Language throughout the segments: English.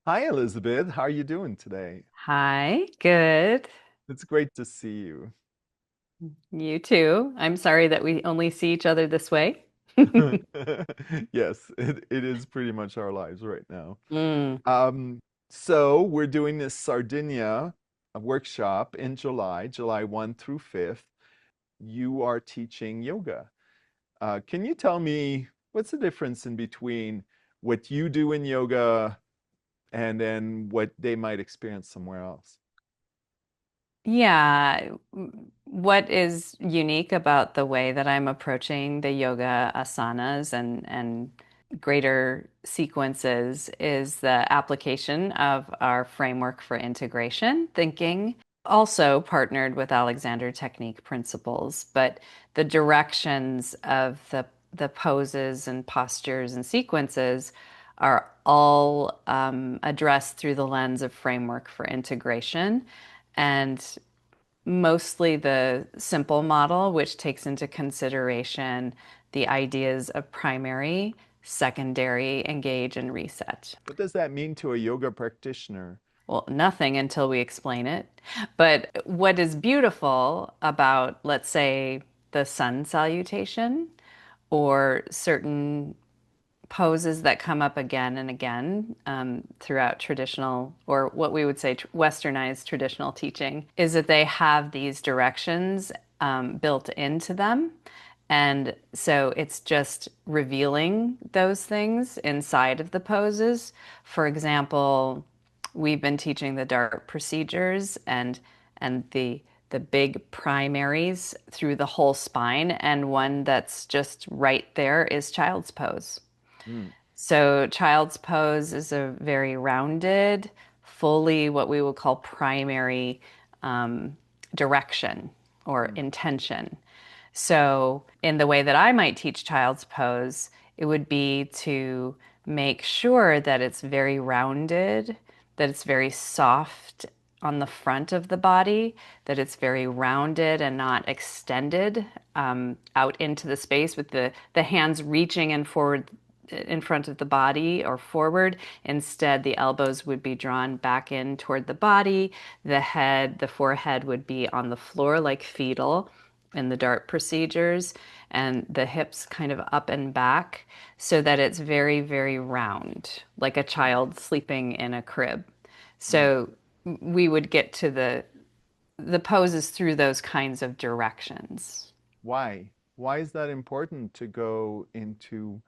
Hi, Elizabeth. How are you doing today? Hi, good. It's great to see you. You too. I'm sorry that we only see each other this way. Yes, it is pretty much our lives right now. Mm. Um, so we're doing this Sardinia workshop in July 1 through 5th. You are teaching yoga. Can you tell me what's the difference in between what you do in yoga and then what they might experience somewhere else? Yeah, what is unique about the way that I'm approaching the yoga asanas and greater sequences is the application of our framework for integration thinking, also partnered with Alexander technique principles, but the directions of the poses and postures and sequences are all addressed through the lens of framework for integration and mostly the simple model, which takes into consideration the ideas of primary, secondary, engage, and reset. What does that mean to a yoga practitioner? Well, nothing until we explain it. But what is beautiful about, let's say, the sun salutation or certain poses that come up again and again throughout traditional, or what we would say westernized traditional teaching, is that they have these directions built into them. And so it's just revealing those things inside of the poses. For example, we've been teaching the dart procedures and the big primaries through the whole spine, and one that's just right there is child's pose. Mm, So child's pose is a very rounded, fully what we would call primary um, direction or mm, intention. So in the way that I might teach child's pose, it would be to make sure that it's very rounded, that it's very soft on the front of the body, that it's very rounded and not extended out into the space with the hands reaching and forward in front of the body or forward. Instead, the elbows would be drawn back in toward the body. The forehead would be on the floor like fetal in the dart procedures, and the hips kind of up and back so that it's very, very round, like a mm, child sleeping in a crib. mm. So we would get to the poses through those kinds of directions. Why? Why is that important to go into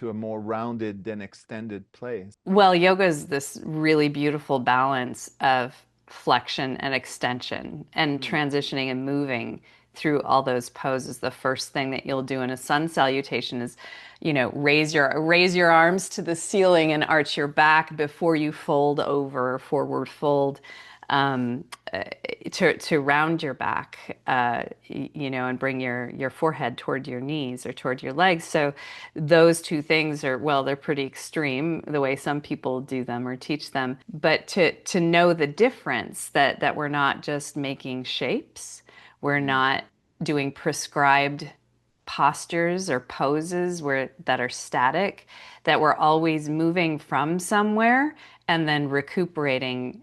a more rounded than extended place? Well, yoga is this really beautiful balance of flexion and extension and Mm, transitioning and moving through all those poses. The first thing that you'll do in a sun salutation is, raise your arms to the ceiling and arch your back before you fold over, forward fold. Um, to round your back, and bring your forehead toward your knees or toward your legs. So those two things are, well, they're pretty extreme the way some people do them or teach them. But to know the difference that we're not just making shapes, we're mm, not doing prescribed postures or poses that are static, that we're always moving from somewhere and then recuperating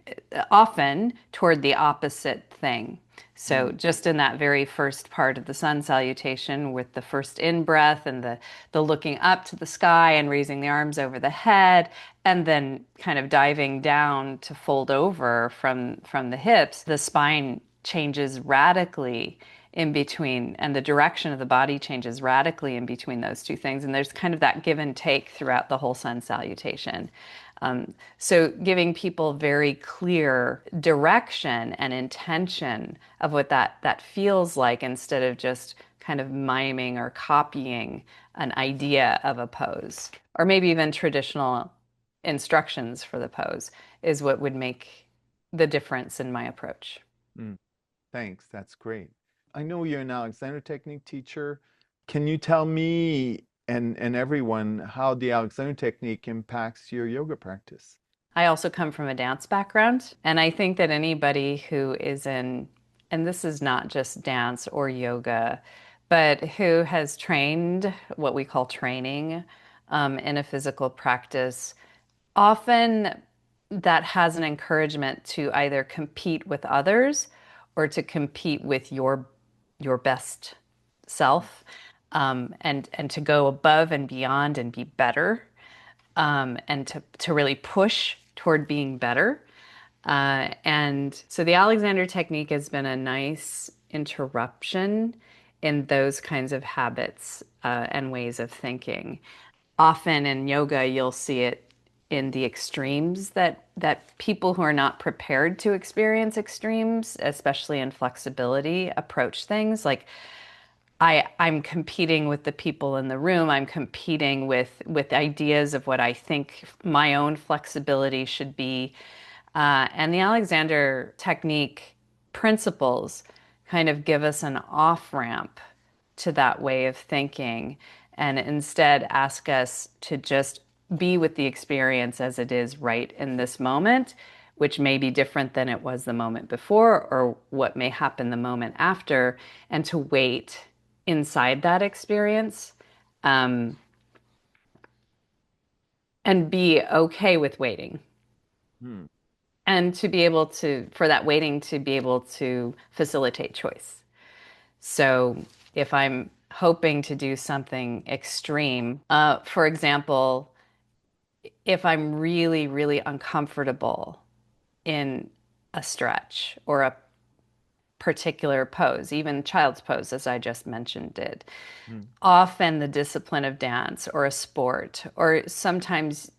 often toward the opposite thing. So mm, just in that very first part of the sun salutation with the first in breath and the looking up to the sky and raising the arms over the head and then kind of diving down to fold over from the hips, the spine changes radically in between, and the direction of the body changes radically in between those two things. And there's kind of that give and take throughout the whole sun salutation. So giving people very clear direction and intention of what that feels like instead of just kind of miming or copying an idea of a pose, or maybe even traditional instructions for the pose is what would make the difference in my approach. mm. Thanks. That's great. I know you're an Alexander Technique teacher. Can you tell me and everyone how the Alexander Technique impacts your yoga practice? I also come from a dance background, and I think that anybody who is in, and this is not just dance or yoga, but who has trained what we call training in a physical practice, often that has an encouragement to either compete with others or to compete with your best self, and to go above and beyond and be better, and to really push toward being better. And so the Alexander technique has been a nice interruption in those kinds of habits, and ways of thinking. Often in yoga, you'll see it in the extremes, that people who are not prepared to experience extremes, especially in flexibility, approach things like I'm competing with the people in the room. I'm competing with ideas of what I think my own flexibility should be. And the Alexander technique principles kind of give us an off ramp to that way of thinking, and instead ask us to just be with the experience as it is right in this moment, which may be different than it was the moment before or what may happen the moment after, and to wait inside that experience, um, and be okay with waiting. Hmm. And to be able to, for that waiting to be able to facilitate choice. So if I'm hoping to do something extreme, for example, if I'm really, really uncomfortable in a stretch or a particular pose, even child's pose, as I just mentioned, did, Hmm. often the discipline of dance or a sport, or sometimes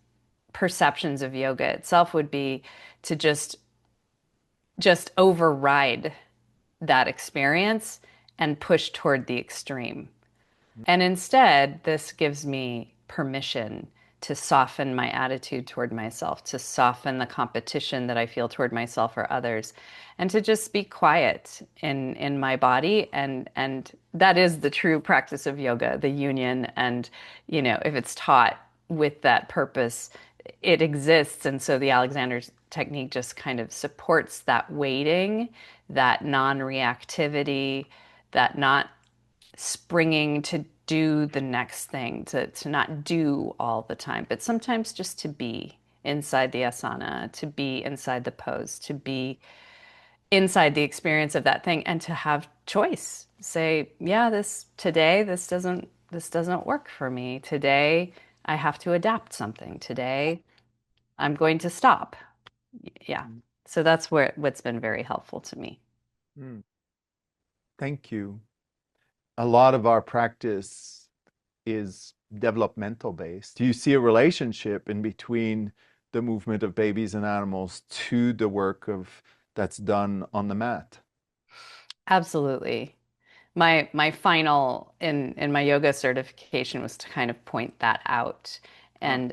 perceptions of yoga itself would be to just override that experience and push toward the extreme. And instead, this gives me permission to soften my attitude toward myself, to soften the competition that I feel toward myself or others, and to just be quiet in my body. And that is the true practice of yoga, the union. And, if it's taught with that purpose, it exists. And so the Alexander technique just kind of supports that waiting, that non-reactivity, that not springing to do the next thing, to not do all the time, but sometimes just to be inside the asana, to be inside the pose, to be inside the experience of that thing, and to have choice. Say, yeah, this doesn't work for me. Today I have to adapt something. Today I'm going to stop. Yeah. Hmm. So that's what's been very helpful to me. Hmm. Thank you. A lot of our practice is developmental based. Do you see a relationship in between the movement of babies and animals to the work of that's done on the mat? Absolutely. My final in my yoga certification was to kind of point that out, Huh.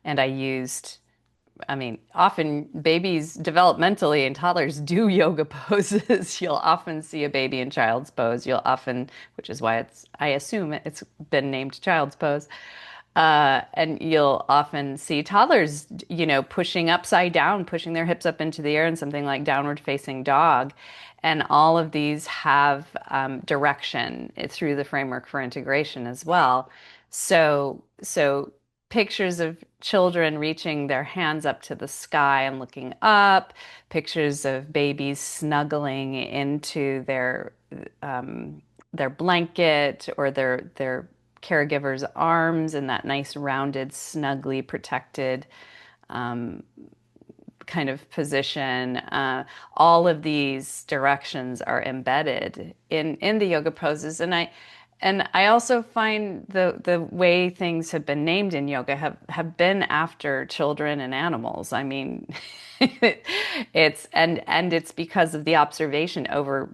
and I used, I mean, often babies developmentally and toddlers do yoga poses. You'll often see a baby in child's pose. You'll often, which is why I assume it's been named child's pose. And you'll often see toddlers, pushing upside down, pushing their hips up into the air in something like downward facing dog. And all of these have direction through the framework for integration as well. So pictures of children reaching their hands up to the sky and looking up, pictures of babies snuggling into their blanket or their caregiver's arms in that nice rounded, snugly protected um, kind of position. All of these directions are embedded in the yoga poses, and I also find the way things have been named in yoga have been after children and animals. I mean, it's because of the observation over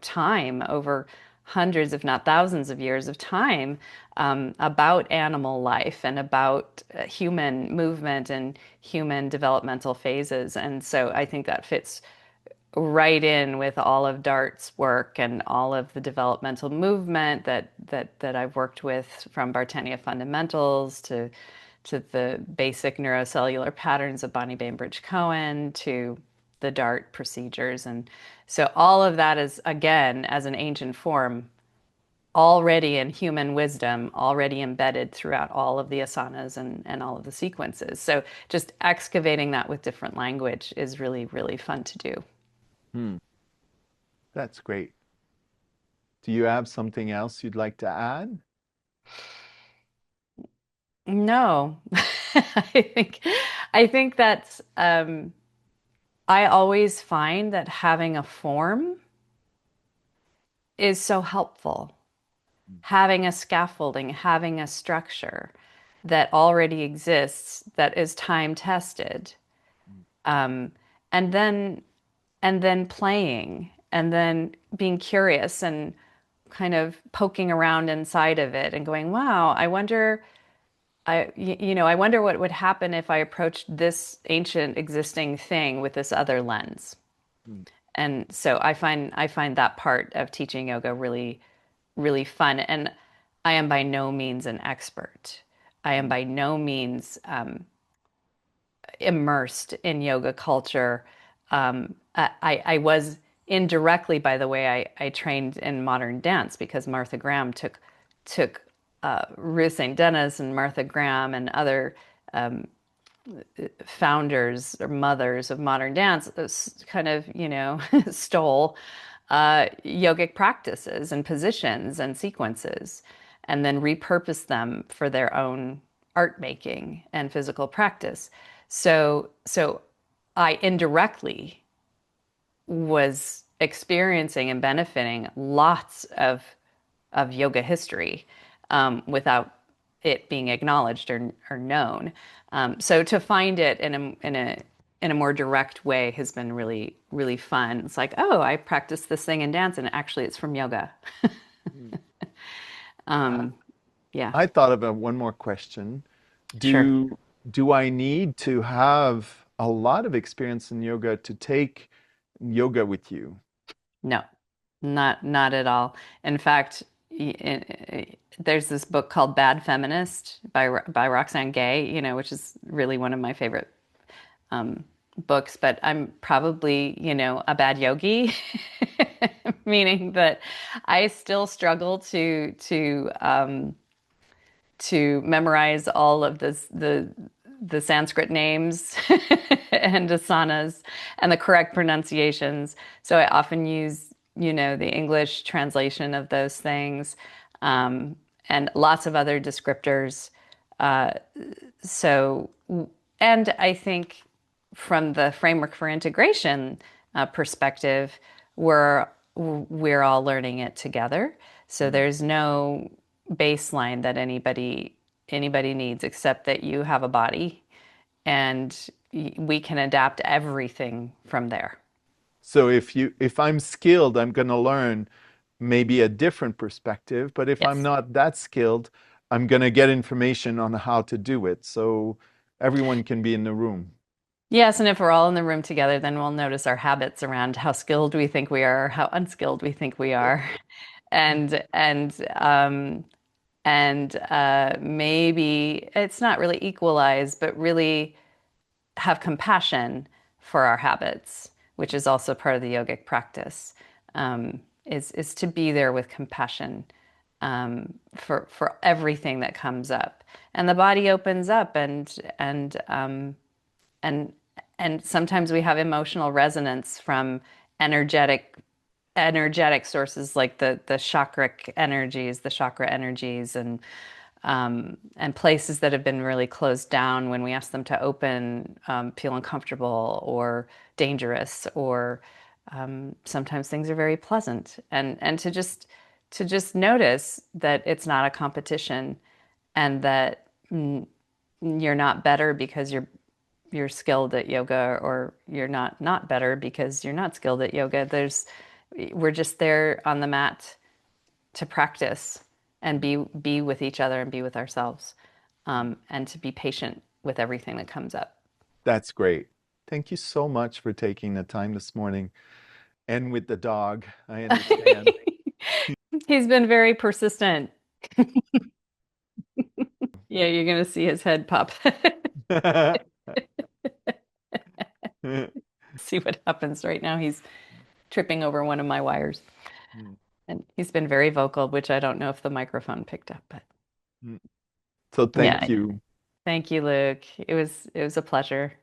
time, over hundreds, if not thousands of years of time, about animal life and about human movement and human developmental phases. And so I think that fits right in with all of Dart's work and all of the developmental movement that I've worked with, from Bartenia fundamentals to the basic neurocellular patterns of Bonnie Bainbridge Cohen to the Dart procedures. And so all of that is, again, as an ancient form, already in human wisdom, already embedded throughout all of the asanas and all of the sequences. So just excavating that with different language is really, really fun to do. Hmm, that's great. Do you have something else you'd like to add? No, I think that's I always find that having a form is so helpful. Having a scaffolding, having a structure that already exists, that is time tested, um, and then playing, and then being curious and kind of poking around inside of it and going, "Wow, I wonder." I wonder what would happen if I approached this ancient existing thing with this other lens. Mm, And so I find that part of teaching yoga really, really fun. And I am by no means an expert. I am mm, by no means immersed in yoga culture. I was indirectly, by the way, I trained in modern dance because Martha Graham took Ruth St. Denis and Martha Graham and other founders or mothers of modern dance kind of, stole yogic practices and positions and sequences and then repurposed them for their own art making and physical practice. So I indirectly was experiencing and benefiting lots of yoga history without it being acknowledged or known. So to find it in a more direct way has been really, really fun. It's like, oh, I practiced this thing in dance, and actually it's from yoga. mm. I, Um, yeah, I thought of one more question. sure. Do I need to have a lot of experience in yoga to take yoga with you? No, not at all. In fact, there's this book called Bad Feminist by Roxane Gay, which is really one of my favorite um, books. But I'm probably, a bad yogi, meaning that I still struggle to memorize all of the Sanskrit names and asanas and the correct pronunciations. So I often use, the English translation of those things, um, and lots of other descriptors. Uh, so, and I think from the framework for integration perspective, we're all learning it together. So Mm, there's no baseline that anybody needs except that you have a body and we can adapt everything from there. So if I'm skilled, I'm going to learn maybe a different perspective, but if I'm Yes. not that skilled, I'm going to get information on how to do it. So everyone can be in the room. Yes, and if we're all in the room together, then we'll notice our habits around how skilled we think we are, how unskilled we think we are, and maybe it's not really equalize, but really have compassion for our habits, which is also part of the yogic practice, is to be there with compassion for everything that comes up, and the body opens up, and and sometimes we have emotional resonance from energetic sources like the chakric energies, the chakra energies, and places that have been really closed down when we ask them to open feel uncomfortable or dangerous, or sometimes things are very pleasant, and to just notice that it's not a competition, and that you're not better because you're skilled at yoga, or you're not better because you're not skilled at yoga. We're just there on the mat to practice and be with each other and be with ourselves, and to be patient with everything that comes up. That's great. Thank you so much for taking the time this morning. And with the dog, I understand. He's been very persistent. Yeah, you're gonna see his head pop. See what happens right now. He's tripping over one of my wires. And He's been very vocal, which I don't know if the microphone picked up, but Mm. So thank yeah. you. Thank you, Luke. It was a pleasure.